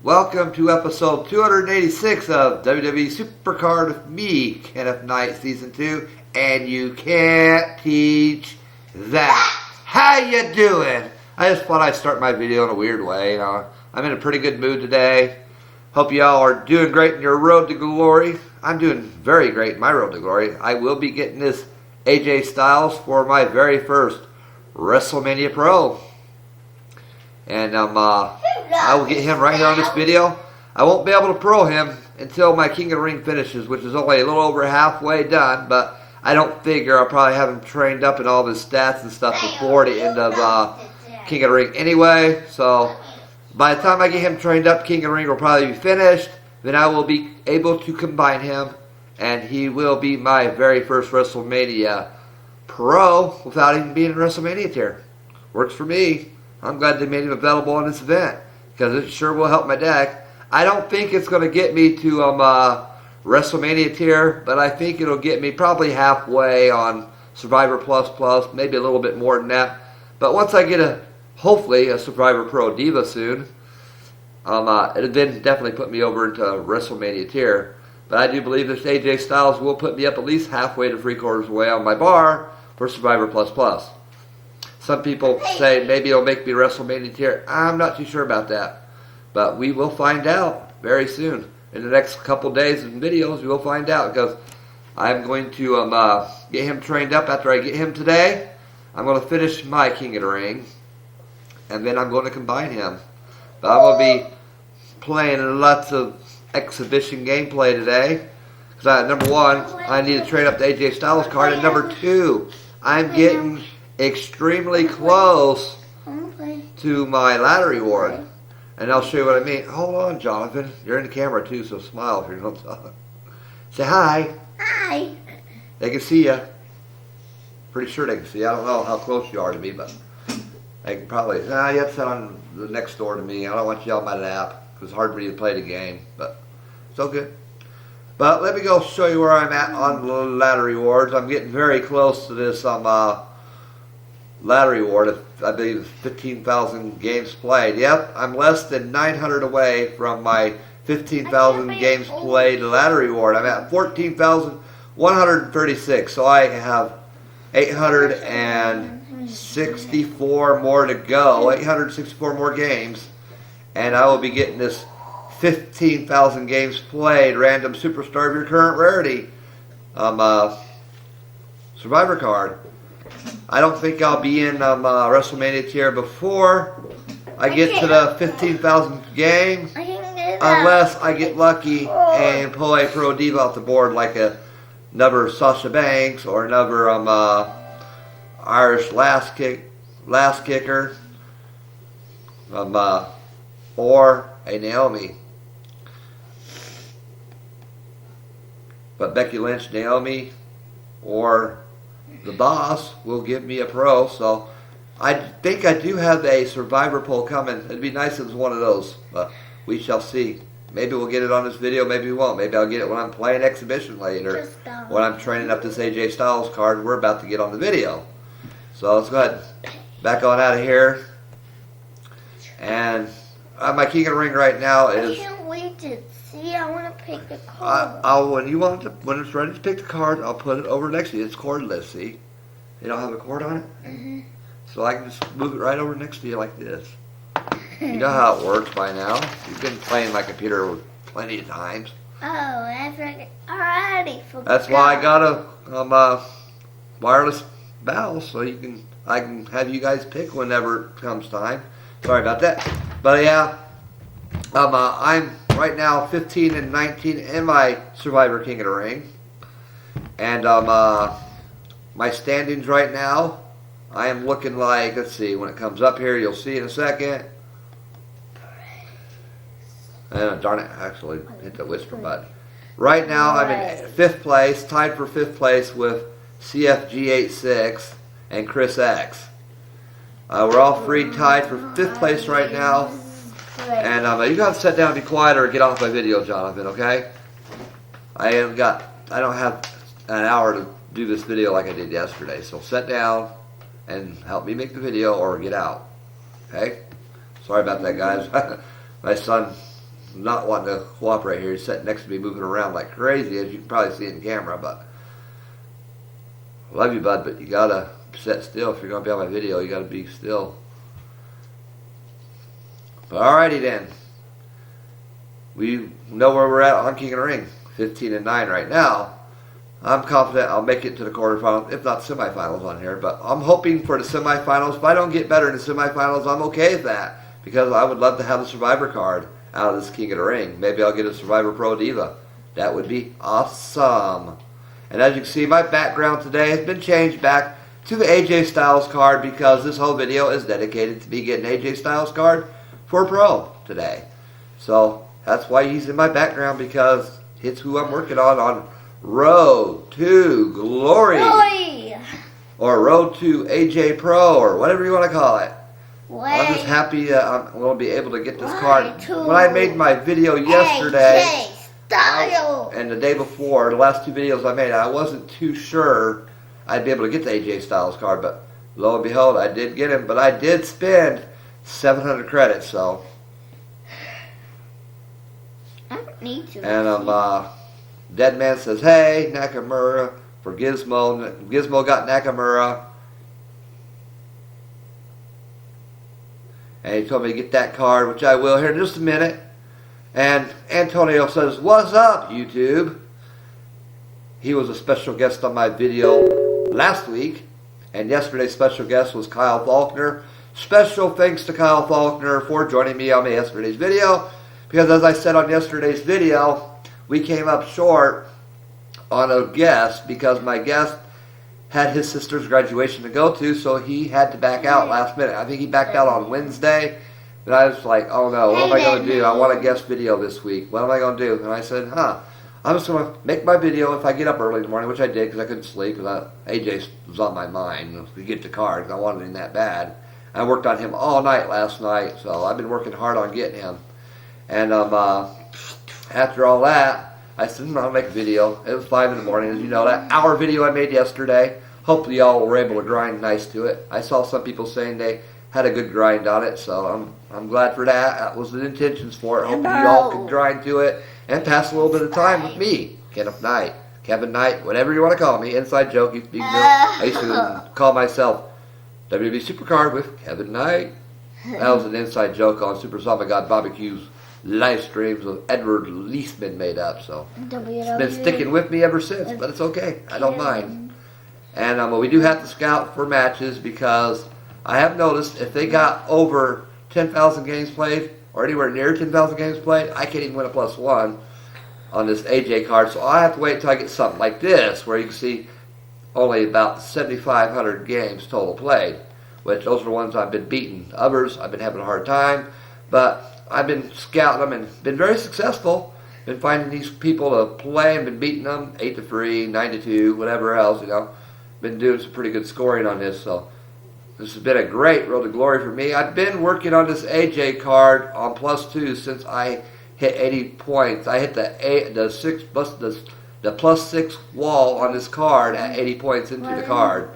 Welcome to episode 286 of WWE SuperCard with me, Kenneth Knight, Season 2, and you can't teach that. How you doing? I just thought I'd start my video in a weird way. I'm in a pretty good mood today. Hope y'all are doing great in your road to glory. I'm doing very great in my road to glory. I will be getting this AJ Styles for my very first WrestleMania Pro. And I will get him right here on this video. I won't be able to pro him until my King of the Ring finishes, which is only a little over halfway done. But I don't figure I'll probably have him trained up in all of his stats and stuff before the end of King of the Ring anyway. So by the time I get him trained up, King of the Ring will probably be finished. Then I will be able to combine him, and he will be my very first WrestleMania Pro without even being in WrestleMania tier. Works for me. I'm glad they made him available on this event because it sure will help my deck. I don't think it's going to get me to WrestleMania tier, but I think it'll get me probably halfway on Survivor Plus, maybe a little bit more than that. But once I get hopefully a Survivor Pro Diva soon, it'll then definitely put me over into WrestleMania tier. But I do believe this AJ Styles will put me up at least halfway to 3/4 away on my bar for Survivor Plus. Some people say maybe it'll make me WrestleMania tier. I'm not too sure about that. But we will find out very soon. In the next couple days and videos, we will find out. Because I'm going to get him trained up after I get him today. I'm going to finish my King of the Ring. And then I'm going to combine him. But I'm going to be playing lots of exhibition gameplay today. Because number one, I need to train up the AJ Styles card. And number two, I'm getting extremely close to my ladder reward. And I'll show you what I mean. Hold on, Jonathan. You're in the camera too, so smile if you don't talk. Say hi. Hi. They can see you. Pretty sure they can see you. I don't know how close you are to me, but they can probably. You have to sit on the next door to me. I don't want you on my lap because it's hard for you to play the game, but it's all good. But let me go show you where I'm at on the ladder rewards. I'm getting very close to this ladder reward. I believe 15,000 games played. Yep, I'm less than 900 away from my 15,000 games played ladder reward. I'm at 14,136, so I have 864 more to go. 864 more games, and I will be getting this 15,000 games played random superstar of your current rarity Survivor card. I don't think I'll be in WrestleMania tier before I get to the 15,000 game, unless I get lucky and pull a Pro Diva off the board like another Sasha Banks or another Irish last kicker, or a Naomi. But Becky Lynch, Naomi, or the Boss will give me a pro, so I think I do have a Survivor poll coming. It'd be nice if it was one of those, but we shall see. Maybe we'll get it on this video, maybe we won't. Maybe I'll get it when I'm playing exhibition later, when I'm training up this AJ Styles card we're about to get on the video. So let's go ahead, back on out of here. And my King of the Ring right now is... I can't wait to see. I want to pick the card. When it's ready to pick the card, I'll put it over next to you. It's cordless, see? You don't have a cord on it? Mm-hmm. So I can just move it right over next to you like this. You know how it works by now. You've been playing my computer plenty of times. Oh, I already forgot. That's why I got a wireless mouse, so I can have you guys pick whenever it comes time. Sorry about that. But yeah, I'm right now 15 and 19 in my Survivor King of the Ring. And my standings right now, I am looking like, let's see, when it comes up here, you'll see in a second. Darn it, actually hit the whisper button. Right now, I'm in 5th place, tied for 5th place with CFG86 and Chris X. We're all three tied for 5th place right now. And you got to sit down and be quiet or get off my video, Jonathan, okay? I don't have an hour to do this video like I did yesterday. So sit down and help me make the video or get out. Okay? Sorry about that, guys. My son not wanting to cooperate here. He's sitting next to me moving around like crazy, as you can probably see in camera. But I love you, bud, but you gotta sit still. If you're gonna be on my video, you gotta be still. But alrighty then. We know where we're at on King of the Ring. 15-9 right now. I'm confident I'll make it to the quarterfinals, if not semifinals on here. But I'm hoping for the semifinals. If I don't get better in the semifinals, I'm okay with that. Because I would love to have a Survivor card out of this King of the Ring. Maybe I'll get a Survivor Pro Diva. That would be awesome. And as you can see, my background today has been changed back to the AJ Styles card because this whole video is dedicated to me getting AJ Styles card for Pro today. So that's why he's in my background, because it's who I'm working on Road to Glory. Or Road to AJ Pro, or whatever you want to call it. I'm just happy I'm going to be able to get this card. When I made my video yesterday and the day before, the last two videos I made, I wasn't too sure I'd be able to get the AJ Styles card, but lo and behold, I did get him. But I did spend 700 credits, so. I don't need to. And Dead Man says, hey, Nakamura for Gizmo. Gizmo got Nakamura. And he told me to get that card, which I will here in just a minute. And Antonio says, what's up, YouTube? He was a special guest on my video last week. And yesterday's special guest was Kyle Faulkner. Special thanks to Kyle Faulkner for joining me on yesterday's video. Because as I said on yesterday's video, we came up short on a guest because my guest had his sister's graduation to go to, so he had to back out last minute. I think he backed out on Wednesday, but I was like, oh no, what am I going to do? I want a guest video this week. What am I going to do? And I said, I'm just going to make my video if I get up early in the morning, which I did because I couldn't sleep, because AJ was on my mind to get the card because I wanted him that bad. I worked on him all night last night, so I've been working hard on getting him. And after all that, I said, I'll make a video. It was 5 in the morning. As you know, that hour video I made yesterday, hopefully y'all were able to grind nice to it. I saw some people saying they had a good grind on it, so I'm glad for that. That was the intentions for it. Hopefully y'all could grind to it and pass a little bit of time with me. Kenneth Knight, Kevin Knight, whatever you want to call me. Inside joke. I used to call myself WWE SuperCard with Kevin Knight. That was an inside joke on Super Zombie God Barbecue's live streams with Edward Leesman made up, so it's been sticking with me ever since, but it's okay. I don't mind. And we do have to scout for matches because I have noticed if they got over 10,000 games played or anywhere near 10,000 games played, I can't even win a +1 on this AJ card, so I have to wait until I get something like this where you can see only about 7,500 games total played, which those are the ones I've been beating. Others I've been having a hard time, but I've been scouting them and been very successful. Been finding these people to play and been beating them 8-3, 9-2, whatever else, you know. Been doing some pretty good scoring on this, so this has been a great road to glory for me. I've been working on this AJ card on +2 since I hit 80 points. I hit the +6 wall on this card at 80 points into the card.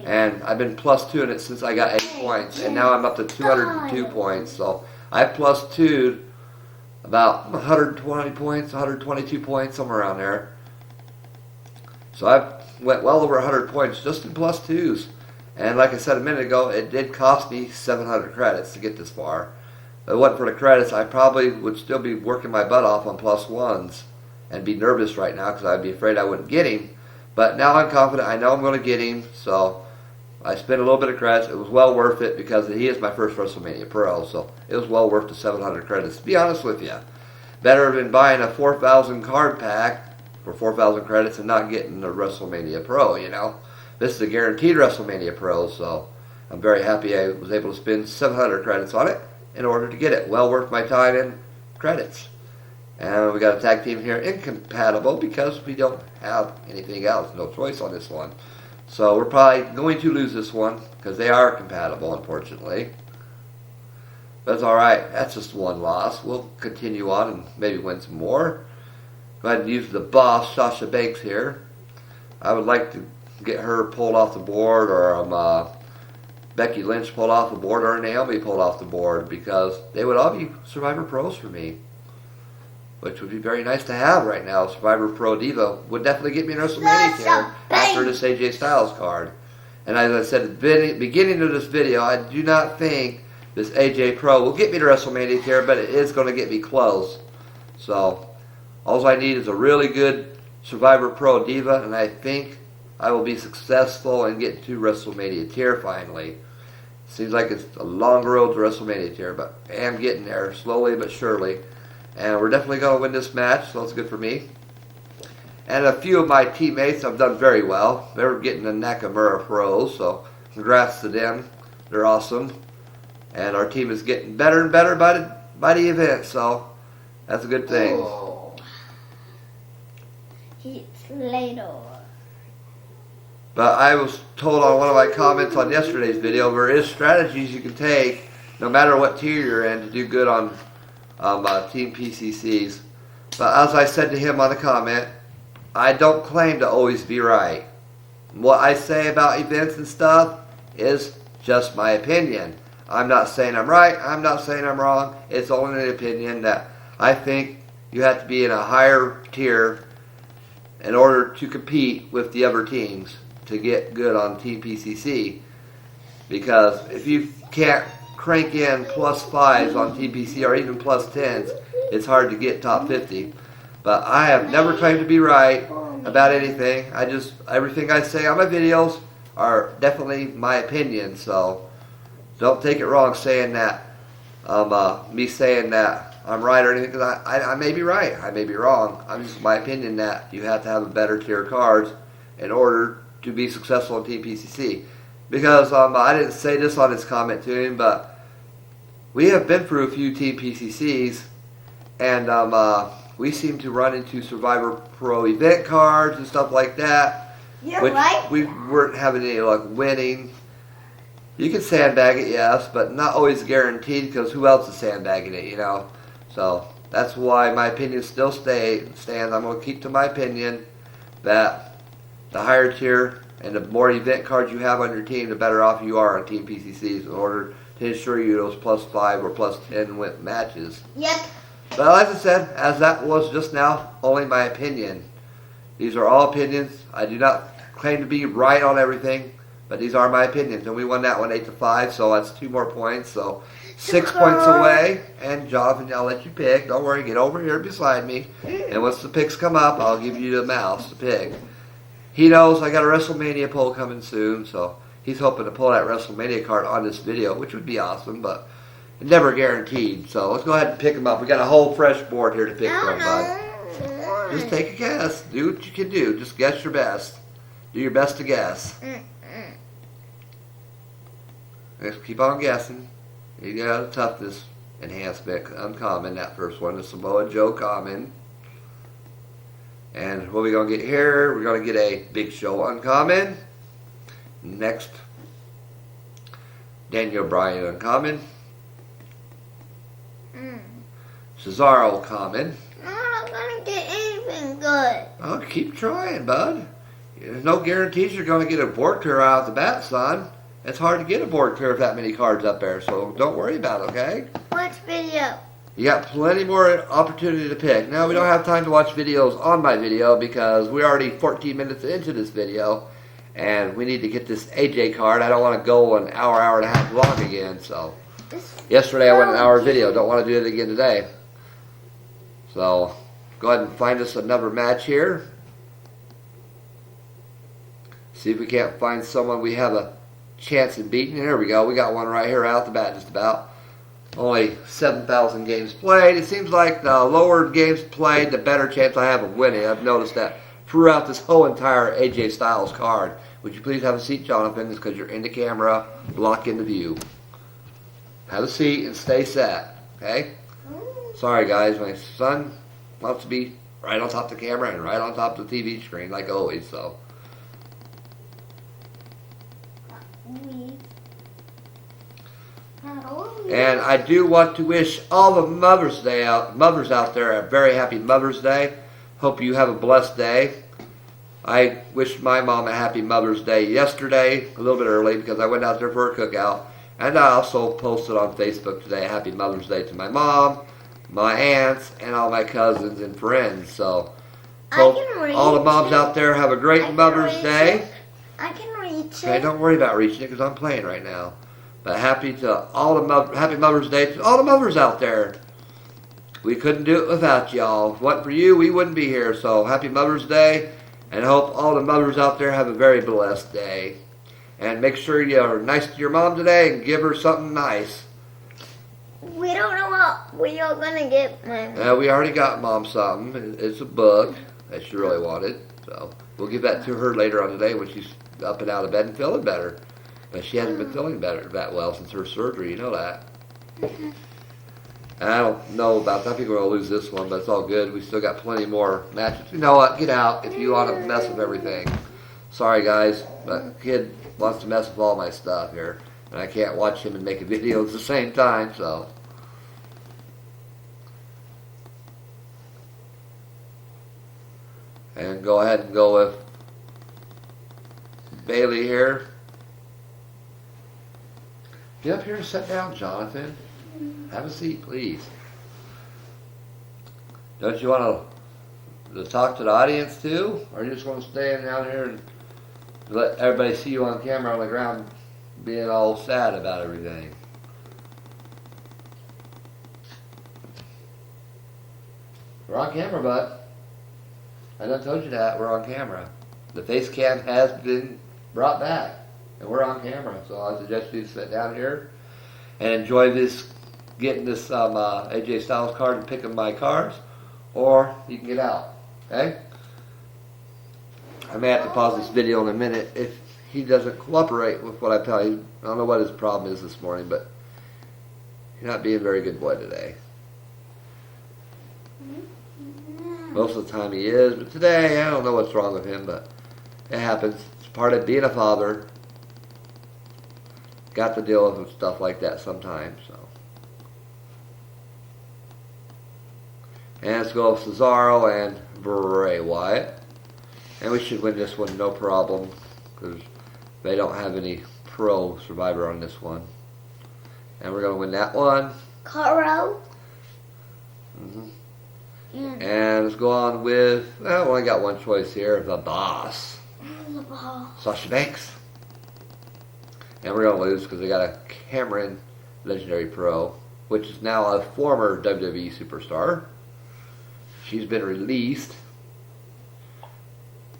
And I've been +2 in it since I got 80 points, and now I'm up to 202 points, so I +2'd about 120 points, 122 points, somewhere around there. So I went well over 100 points just in +2s. And like I said a minute ago, it did cost me 700 credits to get this far. If it wasn't for the credits, I probably would still be working my butt off on +1s and be nervous right now because I'd be afraid I wouldn't get him. But now I'm confident. I know I'm going to get him, so I spent a little bit of credits. It was well worth it because he is my first WrestleMania Pro, so it was well worth the 700 credits, to be honest with you. Better than buying a 4,000 card pack for 4,000 credits and not getting a WrestleMania Pro, you know. This is a guaranteed WrestleMania Pro, so I'm very happy I was able to spend 700 credits on it in order to get it. Well worth my time and credits. And we got a tag team here, incompatible, because we don't have anything else. No choice on this one. So we're probably going to lose this one because they are compatible, unfortunately. But it's alright. That's just one loss. We'll continue on and maybe win some more. Go ahead and use the boss, Sasha Banks, here. I would like to get her pulled off the board, or Becky Lynch pulled off the board, or Naomi pulled off the board, because they would all be Survivor Pros for me. which would be very nice to have right now. Survivor Pro Diva would definitely get me an WrestleMania tier after this AJ Styles card. And as I said at the beginning of this video, I do not think this AJ Pro will get me to WrestleMania tier, but it is going to get me close. So, all I need is a really good Survivor Pro Diva, and I think I will be successful and get to WrestleMania tier finally. Seems like it's a long road to WrestleMania tier, but I am getting there slowly but surely. And we're definitely going to win this match, so that's good for me. And a few of my teammates have done very well. They're getting the Nakamura Pros, so congrats to them. They're awesome. And our team is getting better and better by the event, so that's a good thing. Oh. It's later. But I was told on one of my comments on yesterday's video, there is strategies you can take, no matter what tier you're in, to do good on Team PCCs. But as I said to him on the comment, I don't claim to always be right. What I say about events and stuff is just my opinion. I'm not saying I'm right, I'm not saying I'm wrong. It's only an opinion that I think you have to be in a higher tier in order to compete with the other teams to get good on Team PCC. Because if you can't crank in +5s on Team PC or even +10s, it's hard to get top 50. But I have never claimed to be right about anything. Everything I say on my videos are definitely my opinion, so don't take it wrong saying that, me saying that I'm right or anything, because I may be right, I may be wrong. I'm just my opinion that you have to have a better tier of cards in order to be successful in Team PCC. Because I didn't say this on his comment to him, but we have been through a few Team PCCs, and we seem to run into Survivor Pro event cards and stuff like that. You're right. We weren't having any luck winning. You can sandbag it, yes, but not always guaranteed, because who else is sandbagging it, you know? So that's why my opinion still stands. I'm going to keep to my opinion that the higher tier and the more event cards you have on your team, the better off you are on Team PCCs in order to ensure you those +5 or +10 win matches. Yep. But as I said, as that was just now, only my opinion. These are all opinions. I do not claim to be right on everything, but these are my opinions. And we won that one 8-5, so that's 2 more points. So 6 points away. And Jonathan, I'll let you pick. Don't worry, get over here beside me. And once the picks come up, I'll give you the mouse to pick. He knows I got a WrestleMania poll coming soon, so he's hoping to pull that WrestleMania card on this video, which would be awesome, but never guaranteed. So let's go ahead and pick them up. We got a whole fresh board here to pick from, bud. Just take a guess. Do what you can do. Just guess your best. Do your best to guess. Just keep on guessing. You got a toughness enhancement uncommon, that first one. The Samoa Joe common. And what are we going to get here? We're going to get a Big Show uncommon. Next, Daniel Bryan uncommon. Cesaro common. I'm not going to get anything good. Oh, keep trying, bud. There's no guarantees you're going to get a board clear out of the bat, son. It's hard to get a board clear with that many cards up there, so don't worry about it, okay? Watch video. You got plenty more opportunity to pick. Now, we don't have time to watch videos on my video because we're already 14 minutes into this video, and we need to get this AJ card. I don't want to go an hour, hour and a half long again, so. Yesterday I went an hour video. Don't want to do it again today. So, go ahead and find us another match here. See if we can't find someone we have a chance in beating. There we go. We got one right here right out the bat just about. Only 7,000 games played. It seems like the lower games played, the better chance I have of winning. I've noticed that throughout this whole entire AJ Styles card. Would you please have a seat, Jonathan? It's because you're in the camera, blocking the view. Have a seat and stay sat, okay? Sorry, guys. My son wants to be right on top of the camera and right on top of the TV screen, like always, so. And I do want to wish all the mothers out there a very happy Mother's Day. Hope you have a blessed day. I wished my mom a happy Mother's Day yesterday, a little bit early, because I went out there for a cookout. And I also posted on Facebook today, Happy Mother's Day to my mom, my aunts, and all my cousins and friends. So, I hope can reach all the moms it. out there have a great Mother's Day. I can reach Okay, it. don't worry about reaching it because I'm playing right now. But happy Mother's Day to all the mothers out there. We couldn't do it without y'all. If it wasn't for you, we wouldn't be here. So happy Mother's Day, and hope all the mothers out there have a very blessed day. And make sure you're nice to your mom today and give her something nice. We don't know what we are gonna get, Mom. We already got Mom something. It's a book that she really wanted. So we'll give that to her later on today when she's up and out of bed and feeling better. But she hasn't been feeling better that well since her surgery. You know that. And I don't know about that. I think we're going to lose this one, but it's all good. We still got plenty more matches. You know what? Get out if you want to mess with everything. Sorry, guys, but kid wants to mess with all my stuff here. And I can't watch him and make a video at the same time, so. And go ahead and go with Bailey here. Get up here and sit down, Jonathan. Have a seat, please. Don't you want to talk to the audience too? Or you just want to stand down here and let everybody see you on camera on the ground being all sad about everything? We're on camera, bud. I done told you that. We're on camera. The face cam has been brought back. And we're on camera. So I suggest you sit down here and enjoy this, getting this AJ Styles card and picking my cards. Or you can get out. Okay? I may have to pause this video in a minute if he doesn't cooperate with what I tell you. I don't know what his problem is this morning, but he's not being a very good boy today. Most of the time he is, but today I don't know what's wrong with him, but it happens. It's part of being a father. Got to deal with stuff like that sometimes. So, and let's go with Cesaro and Bray Wyatt, and we should win this one no problem because they don't have any pro Survivor on this one, and we're gonna win that one. Caro. And let's go on with, well, we only got one choice here, the boss. The boss. Sasha Banks. And we're going to lose because they got a Cameron Legendary Pro, which is now a former WWE superstar. She's been released.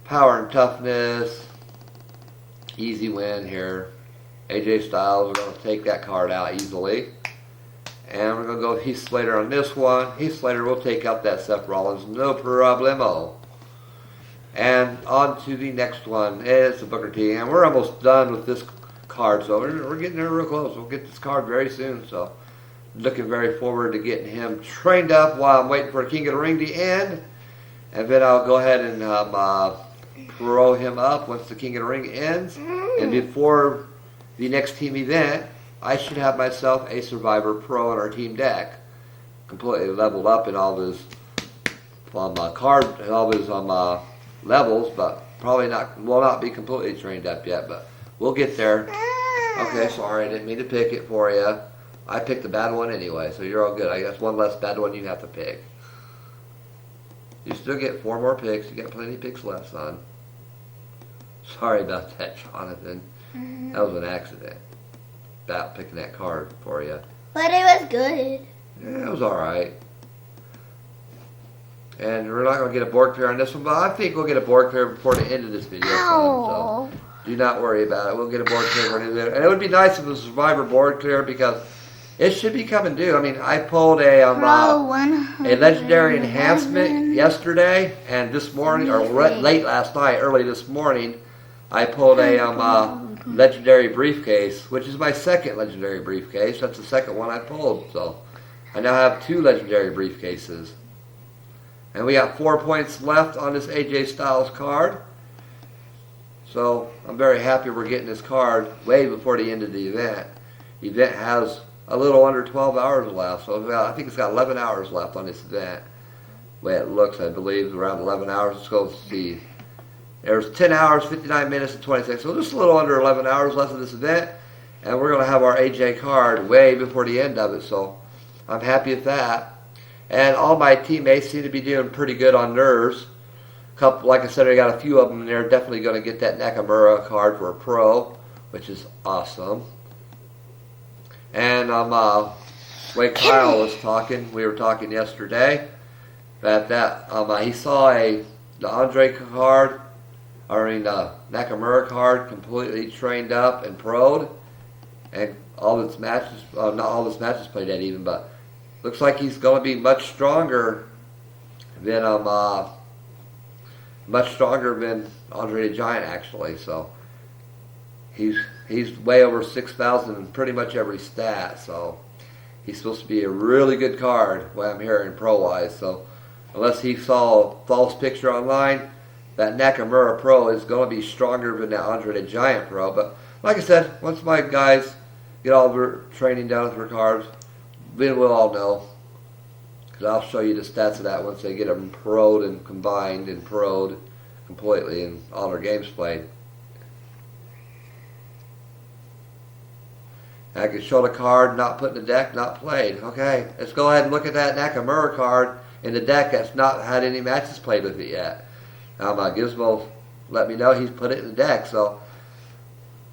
Power and toughness. Easy win here. AJ Styles, we're going to take that card out easily. And we're going to go with Heath Slater on this one. Heath Slater will take out that Seth Rollins, no problemo. And on to the next one. It's the Booker T. And we're almost done with this card, so we're getting there real close. We'll get this card very soon, so looking very forward to getting him trained up while I'm waiting for King of the Ring to end. And then I'll go ahead and pro him up once the King of the Ring ends. And before the next team event, I should have myself a Survivor Pro on our team deck, completely leveled up in all his card and all his levels, but probably will not be completely trained up yet, but we'll get there. Okay, sorry, I didn't mean to pick it for you. I picked a bad one anyway, so you're all good. I guess one less bad one you have to pick. You still get 4 more picks. You got plenty of picks left, son. Sorry about that, Jonathan. That was an accident. About picking that card for you. But it was good. Yeah, it was alright. And we're not going to get a board clear on this one, but I think we'll get a board clear before the end of this video. So do not worry about it. We'll get a board clear for the end of the video. And it would be nice if it was a Survivor board clear because it should be coming due. I mean, I pulled a legendary enhancement yesterday, and this morning, or late last night, early this morning, I pulled a legendary briefcase, which is my second legendary briefcase. That's the second one I pulled. So I now have 2 legendary briefcases. And we got 4 points left on this AJ Styles card. So I'm very happy we're getting this card way before the end of the event. The event has a little under 12 hours left. So I think it's got 11 hours left on this event. The way it looks, I believe, around 11 hours. Let's go see. There's 10 hours, 59 minutes, and 26. So just a little under 11 hours left of this event. And we're going to have our AJ card way before the end of it. So I'm happy with that. And all my teammates seem to be doing pretty good on nerves. Like I said, I got a few of them in there. Definitely going to get that Nakamura card for a pro, which is awesome. And way Kyle was talking, we were talking yesterday, that he saw the Andre card, Nakamura card completely trained up and pro'd, and all his matches, not all his matches played at even, but looks like he's going to be much stronger than Andre the Giant actually. So he's way over 6,000 in pretty much every stat. So he's supposed to be a really good card, what I'm hearing pro-wise. So unless he saw a false picture online, that Nakamura Pro is going to be stronger than that Andre the Giant Pro. But like I said, once my guys get all their training done with their cards, then we'll all know. Because I'll show you the stats of that once they get them pro'd and combined and pro'd completely and all their games played. I can show the card not put in the deck, not played. Okay, let's go ahead and look at that Nakamura card in the deck that's not had any matches played with it yet. Gizmo let me know he's put it in the deck. So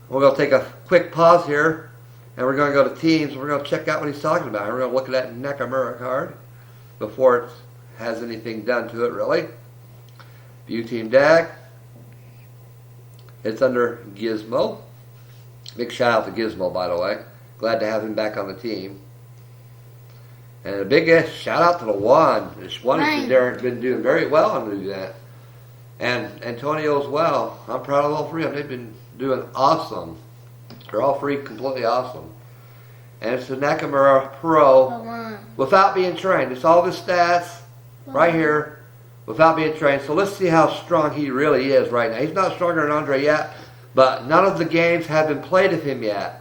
we're going to take a quick pause here, and we're going to go to teams. We're going to check out what he's talking about. We're going to look at that Nakamura card before it has anything done to it, really. View team deck. It's under Gizmo. Big shout out to Gizmo, by the way. Glad to have him back on the team. And a big shout out to the One. This One has been doing very well on the event. And Antonio as well. I'm proud of all three of them. They've been doing awesome. They're all three completely awesome. And it's the Nakamura Pro without being trained. It's all the stats right here without being trained. So let's see how strong he really is right now. He's not stronger than Andre yet, but none of the games have been played of him yet.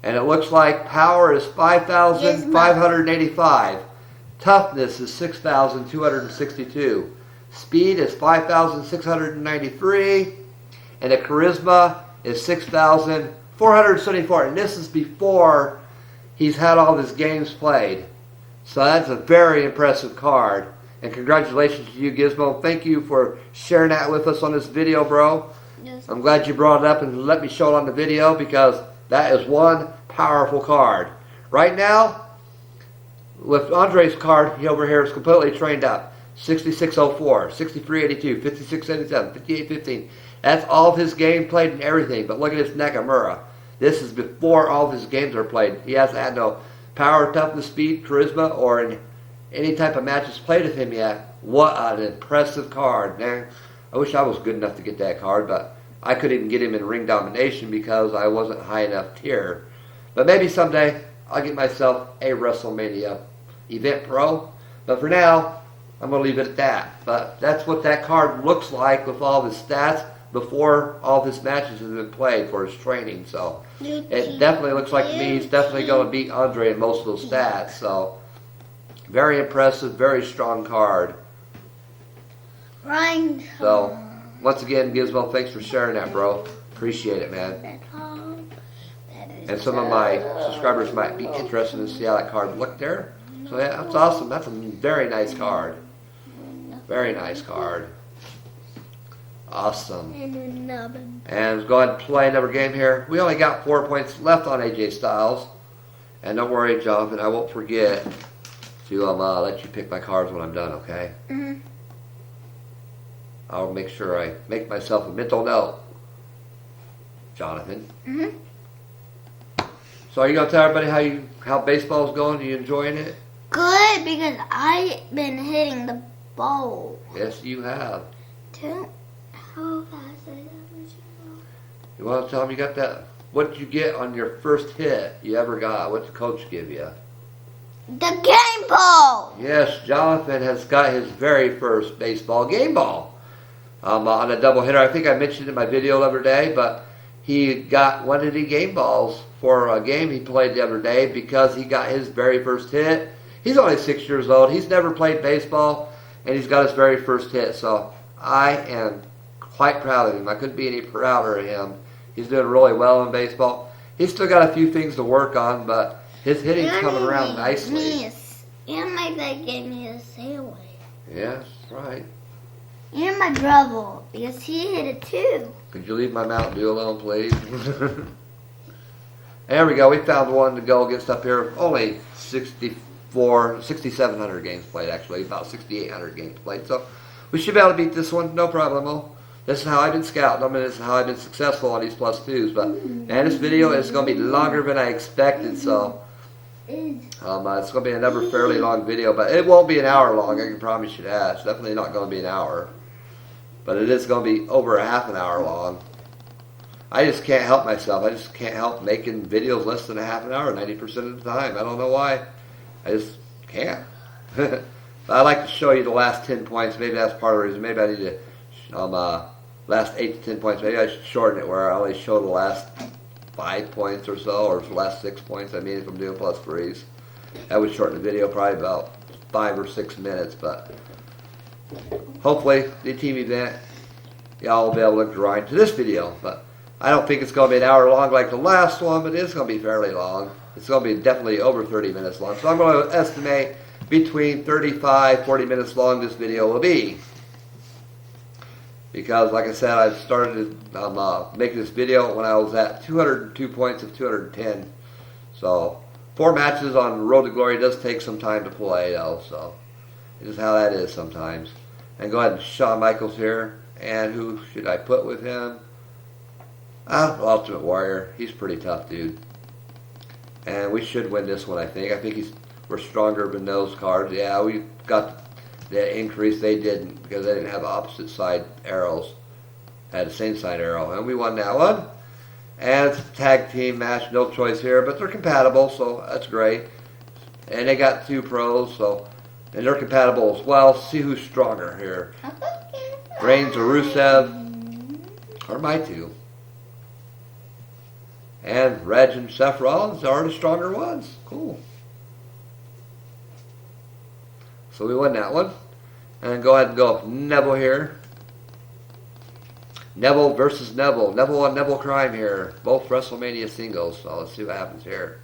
And it looks like power is 5,585. Toughness is 6,262. Speed is 5,693. And the charisma is 6,474. And this is before he's had all his games played. So that's a very impressive card. And congratulations to you, Gizmo. Thank you for sharing that with us on this video, bro. Yes. I'm glad you brought it up and let me show it on the video, because that is one powerful card. Right now, with Andre's card, he over here is completely trained up. 6604, 6382, 5677, 5815. That's all of his game played and everything. But look at this Nakamura. This is before all of his games are played. He hasn't had no power, toughness, speed, charisma, or any type of matches played with him yet. What an impressive card, man. I wish I was good enough to get that card, but I couldn't even get him in ring domination because I wasn't high enough tier. But maybe someday I'll get myself a WrestleMania event pro. But for now, I'm going to leave it at that. But that's what that card looks like with all his stats before all of his matches have been played for his training. So it definitely looks like to me he's definitely going to beat Andre in most of those stats. So very impressive, very strong card. Right. So once again, Gizmo, thanks for sharing that, bro. Appreciate it, man. And some of my subscribers might be interested to see how that card looked there. So yeah, that's awesome. That's a very nice card. Very nice card. Awesome. And let's go ahead and play another game here. We only got 4 points left on AJ Styles. And don't worry, Jonathan, I won't forget to let you pick my cards when I'm done, okay? Mm-hmm. I'll make sure I make myself a mental note, Jonathan. Mm-hmm. So are you going to tell everybody how baseball's going? Are you enjoying it? Good, because I've been hitting the ball. Yes, you have. How fast is that? You want to tell them you got that? What did you get on your first hit you ever got? What's the coach give you? The game ball! Yes, Jonathan has got his very first baseball game ball on a double hitter. I think I mentioned it in my video the other day, but he got one of the game balls for a game he played the other day because he got his very first hit. He's only 6 years old. He's never played baseball, and he's got his very first hit. So I am quite proud of him. I couldn't be any prouder of him. He's doing really well in baseball. He's still got a few things to work on, but his hitting's coming around nicely. And my dad gave me a sandwich. Yes, right. And my brother, because he hit it too. Could you leave my Mountain Dew alone, please? There we go. We found one to go against up here. Only 6,700 games played, actually. About 6,800 games played. So we should be able to beat this one. No problem. This is how I've been scouting them, and this is how I've been successful on these +2s. But, and this video is going to be longer than I expected, so it's going to be another fairly long video. But it won't be an hour long, I can promise you that. It's definitely not going to be an hour. But it is going to be over a half an hour long. I just can't help myself. I just can't help making videos less than a half an hour 90% of the time. I don't know why. I just can't. But I like to show you the last 10 points. Maybe that's part of the reason. Maybe I need to, last 8 to 10 points. Maybe I should shorten it where I only show the last 5 points or so, or the last 6 points. I mean, if I'm doing +3s. That would shorten the video probably about 5 or 6 minutes. But hopefully, the team event, y'all will be able to grind to this video. But I don't think it's going to be an hour long like the last one, but it's going to be fairly long. It's going to be definitely over 30 minutes long. So I'm going to estimate between 35, 40 minutes long this video will be. Because, like I said, I started making this video when I was at 202 points of 210. So 4 matches on Road to Glory does take some time to play, though. So it's just how that is sometimes. And go ahead and Shawn Michaels here. And who should I put with him? Ultimate Warrior. He's a pretty tough dude. And we should win this one, I think. I think we're stronger than those cards. Yeah, we got the increase. They didn't, because they didn't have opposite side arrows. Had the same side arrow. And we won that one. And it's a tag team match. No choice here. But they're compatible, so that's great. And they got 2 pros, so... And they're compatible as well. See who's stronger here. Reigns or Rusev. Or my 2. And Reg and Seth Rollins are the stronger ones. Cool. So we won that one. And go ahead and go with Neville here. Neville versus Neville. Neville and Neville Crime here. Both WrestleMania singles. So let's see what happens here.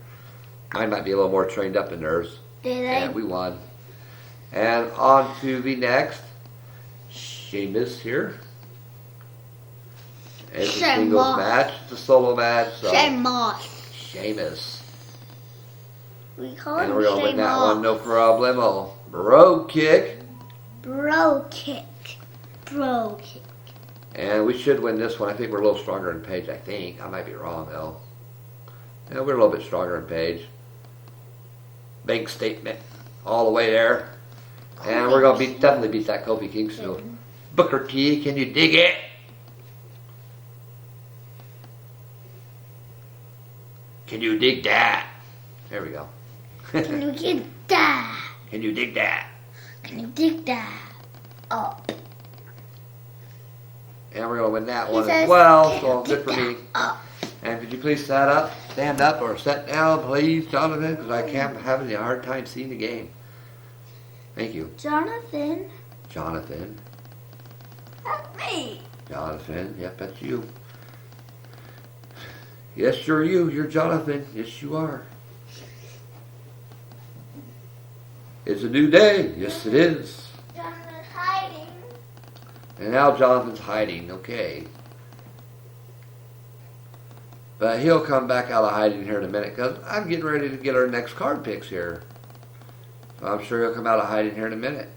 Mine might be a little more trained up than theirs. And we won. And on to the next. Sheamus here. It's a singles match. It's a solo match. So Sheamus. We call and him we're going to win that one, no problemo. Bro kick. Bro kick. Bro kick. And we should win this one. I think we're a little stronger in Paige, I think. I might be wrong, though. Yeah, we're a little bit stronger in Paige. Big statement all the way there. And we're going to definitely beat that Kofi Kingston. Booker T, can you dig it? Can you dig that? There we go. Can you dig that? Can you dig that? Can you dig that? Up. And we're going to win that one as well, so good for me. And could you please stand up or sit down, please, Jonathan, because I can't having a hard time seeing the game. Thank you. Jonathan. Jonathan. That's me. Jonathan, yep, that's you. Yes, you're you. You're Jonathan. Yes, you are. It's a new day. Yes, it is. Jonathan's hiding. And now Jonathan's hiding. Okay. But he'll come back out of hiding here in a minute because I'm getting ready to get our next card picks here. So I'm sure he'll come out of hiding here in a minute.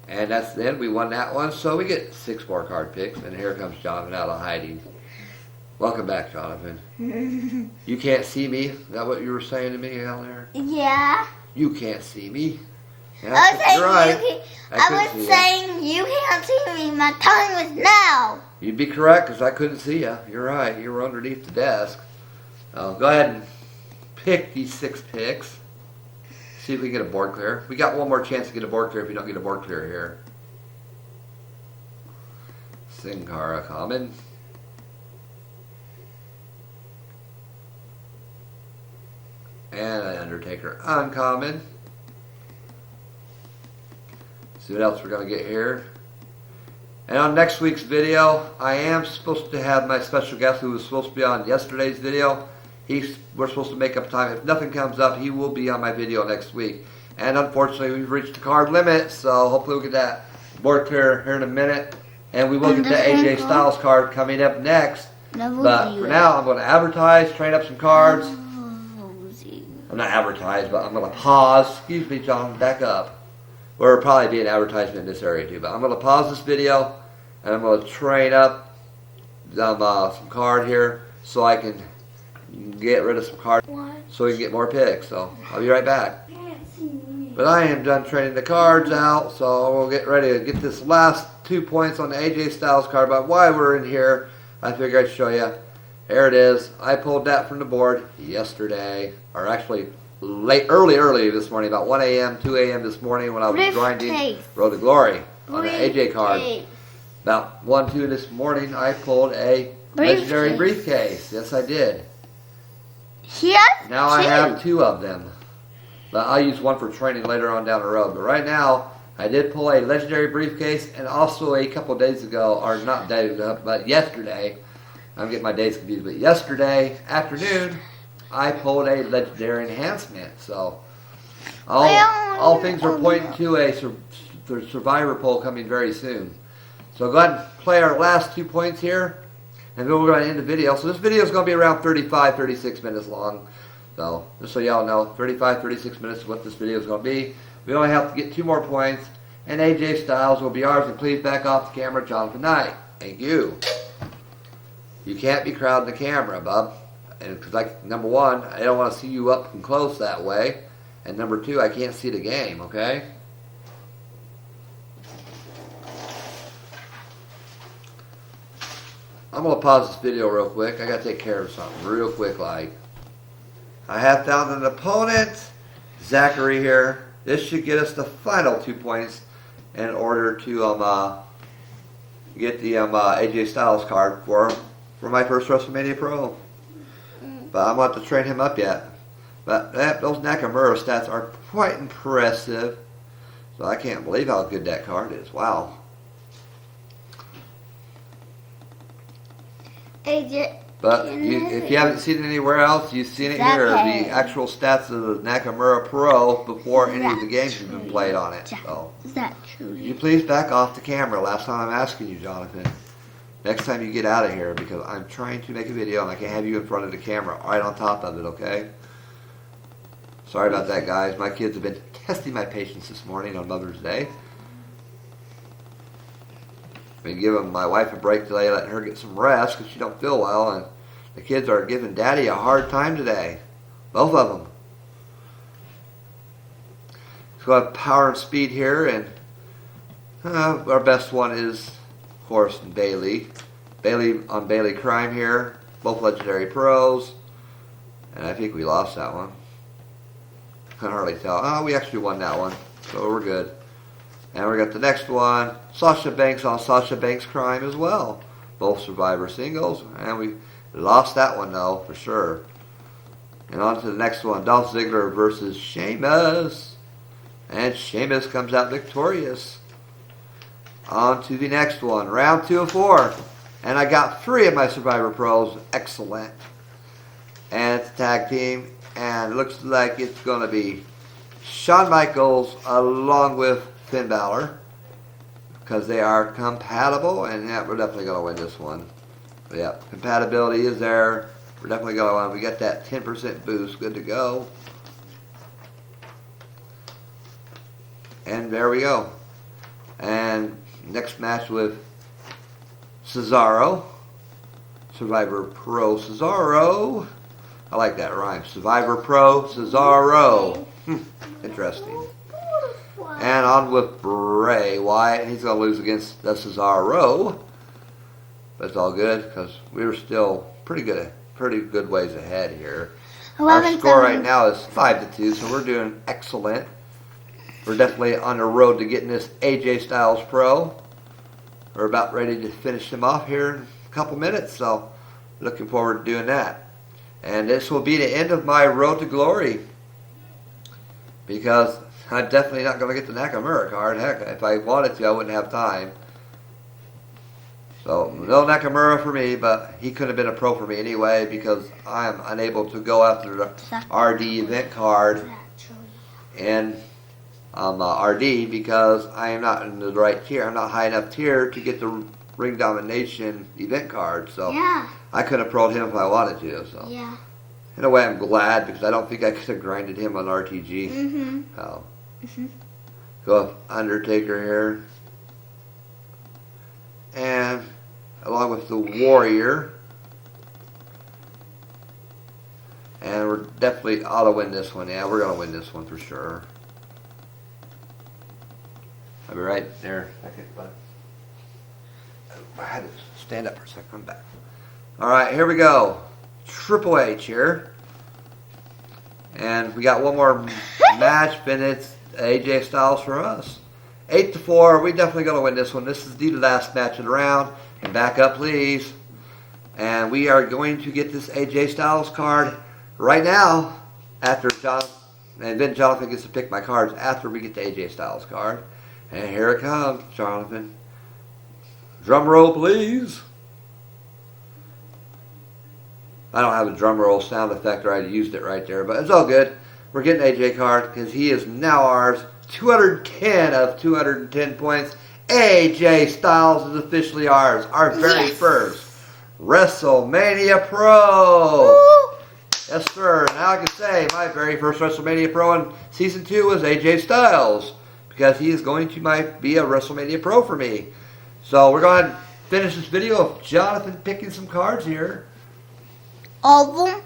And that's the end. We won that one. So we get 6 more card picks. And here comes Jonathan out of hiding. Welcome back, Jonathan. You can't see me? Is that what you were saying to me out there? Yeah. You can't see me. Yeah, I was saying you can't see me. My tongue was now. You'd be correct because I couldn't see you. You're right. You were underneath the desk. Go ahead and pick these 6 picks. See if we can get a board clear. We got one more chance to get a board clear if you don't get a board clear here. Sin Cara common. And an Undertaker uncommon. See what else we're going to get here. And on next week's video, I am supposed to have my special guest who was supposed to be on yesterday's video. We're supposed to make up time. If nothing comes up, he will be on my video next week. And unfortunately, we've reached the card limit, so hopefully we'll get that board clear here in a minute. And we will get the AJ Styles card coming up next. But for now, I'm going to advertise, train up some cards. I'm not advertise, but I'm going to pause. Excuse me, John, back up. There'll probably be an advertisement in this area too, but I'm going to pause this video and I'm going to train up some card here so I can get rid of some cards so we can get more picks. So I'll be right back. But I am done training the cards out, so we'll get ready to get this last 2 points on the AJ Styles card. But while we're in here, I figured I'd show you. Here it is. I pulled that from the board yesterday, or actually early this morning, about 1 a.m., 2 a.m. this morning when I was grinding Road to Glory on the AJ card. About 1, 2 this morning, I pulled a legendary briefcase. Yes, I did. Now I have 2 of them. But I'll use one for training later on down the road. But right now, I did pull a legendary briefcase, and also a couple days ago, or not days ago, but yesterday, I'm getting my days confused, but yesterday afternoon, I pulled a legendary enhancement. So all things are pointing to a survivor poll coming very soon. So go ahead and play our last 2 points here, and then we're going to end the video. So this video is going to be around 35, 36 minutes long. So just so y'all know, 35, 36 minutes is what this video is going to be. We only have to get 2 more points, and AJ Styles will be ours. And please back off the camera, Jonathan Knight. Thank you. You can't be crowding the camera, bub. And because, like, number 1, I don't want to see you up and close that way. And number 2, I can't see the game, okay? I'm going to pause this video real quick. I got to take care of something real quick, like. I have found an opponent, Zachary here. This should get us the final 2 points in order to get the AJ Styles card for my first WrestleMania Pro. But I'm not to train him up yet. But those Nakamura stats are quite impressive. So I can't believe how good that card is. Wow. AJ. But if you haven't seen it anywhere else, you've seen it here. The actual stats of the Nakamura Pro before any of the games have been played on it. So, could you please back off the camera? Last time I'm asking you, Jonathan. Next time you get out of here, because I'm trying to make a video and I can't have you in front of the camera right on top of it, okay? Sorry about that, guys. My kids have been testing my patience this morning on Mother's Day. Been giving my wife a break today, letting her get some rest because she don't feel well, and the kids are giving Daddy a hard time today. Both of them. So I have power and speed here, and our best one is, of course, Bailey. Bailey Crime here. Both legendary pros, and I think we lost that one. Can't hardly tell. Oh, we actually won that one, so we're good. And we got the next one, Sasha Banks on Sasha Banks Crime as well. Both Survivor singles. And we lost that one, though, for sure. And on to the next one, Dolph Ziggler versus Sheamus. And Sheamus comes out victorious. On to the next one, round 2 of 4. And I got 3 of my Survivor Pros. Excellent. And it's a tag team. And it looks like it's going to be Shawn Michaels along with Finn Balor, because they are compatible, and yeah, we're definitely going to win this one. But yeah, compatibility is there. We're definitely going to win. We got that 10% boost. Good to go. And there we go. And next match with Cesaro. Survivor Pro Cesaro. I like that rhyme. Survivor Pro Cesaro. Interesting. And on with Bray Wyatt. He's going to lose against the Cesaro. But it's all good because we were still pretty good ways ahead here. Our score right now is 5-2, so we're doing excellent. We're definitely on the road to getting this AJ Styles Pro. We're about ready to finish him off here in a couple minutes, so looking forward to doing that. And this will be the end of my road to glory, because I'm definitely not going to get the Nakamura card. Heck, if I wanted to, I wouldn't have time. So, no Nakamura for me, but he could have been a pro for me anyway, because I'm unable to go after the RD event card in RD because I am not in the right tier. I'm not high enough tier to get the Ring Domination event card. So Yeah. I couldn't have pro'd him if I wanted to. So Yeah. in a way, I'm glad because I don't think I could have grinded him on RTG. Mm-hmm. So Mm-hmm. go Undertaker here, and along with the Warrior. And we're definitely ought to win this one. Yeah, we're going to win this one for sure. I'll be right there. Okay, bud. I had to stand up for a second. I'm back. All right, here we go. Triple H here. And we got one more match, and it's AJ Styles for us. 8-4. We definitely going to win this one. This is the last match of the round. And back up, please. And we are going to get this AJ Styles card right now, after Jonathan, and then Jonathan gets to pick my cards after we get the AJ Styles card. And here it comes, Jonathan. Drum roll, please. I don't have a drum roll sound effect, or I used it right there, but it's all good. We're getting AJ card because he is now ours. 210 of 210 points. AJ Styles is officially ours. Our very first WrestleMania Pro. Woo. Yes, sir. Now I can say my very first WrestleMania Pro in Season 2 was AJ Styles, because he is going to be a WrestleMania Pro for me. So we're going to finish this video of Jonathan picking some cards here. All of them?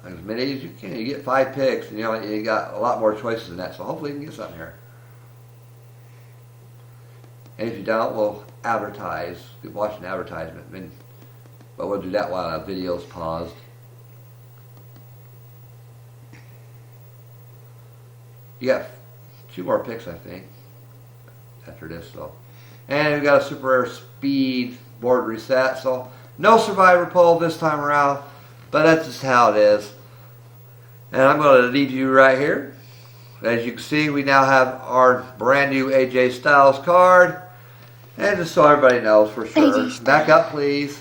As many as you can. You get 5 picks, and you got a lot more choices than that, so hopefully you can get something here. And if you don't, we'll advertise. We'll watch an advertisement. But we'll do that while the video's paused. You got 2 more picks, I think, after this. So, and we got a super rare speed board reset. So no survivor poll this time around, but that's just how it is. And I'm going to leave you right here. As you can see, we now have our brand new AJ Styles card. And just so everybody knows for sure. Back up, please.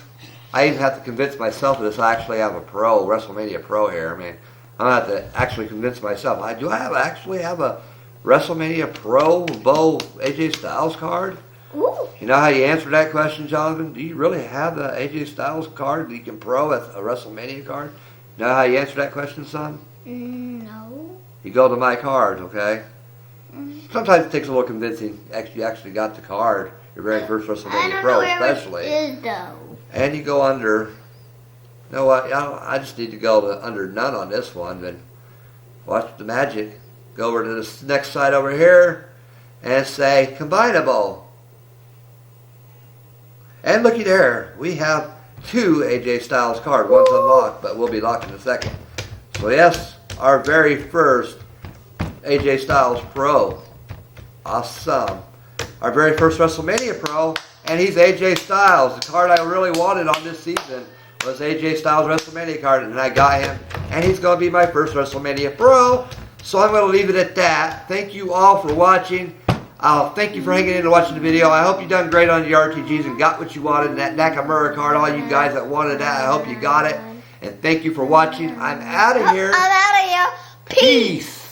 I even have to convince myself that I actually have a pro, WrestleMania Pro here. I mean, I'm going to have to actually convince myself. Do I actually have a WrestleMania Pro Bo AJ Styles card? Ooh. You know how you answer that question, Jonathan? Do you really have the AJ Styles card that you can pro as a WrestleMania card? You know how you answer that question, son? No. You go to my cards, okay? Sometimes it takes a little convincing. You actually got the card, your very first WrestleMania Pro, especially. It is, though. And you go under. You know what? I just need to go to under none on this one. Then watch the magic. Go over to this next side over here and say combinable. And looky there, we have 2 AJ Styles cards. One's unlocked, but we'll be locked in a second. So yes, our very first AJ Styles Pro. Awesome. Our very first WrestleMania Pro, and he's AJ Styles. The card I really wanted on this season was AJ Styles WrestleMania card, and I got him, and he's going to be my first WrestleMania Pro. So I'm going to leave it at that. Thank you all for watching. Thank you for hanging in and watching the video. I hope you done great on your RTGs and got what you wanted. And that Nakamura card, all you guys that wanted that, I hope you got it. And thank you for watching. I'm out of here. I'm out of here. Peace.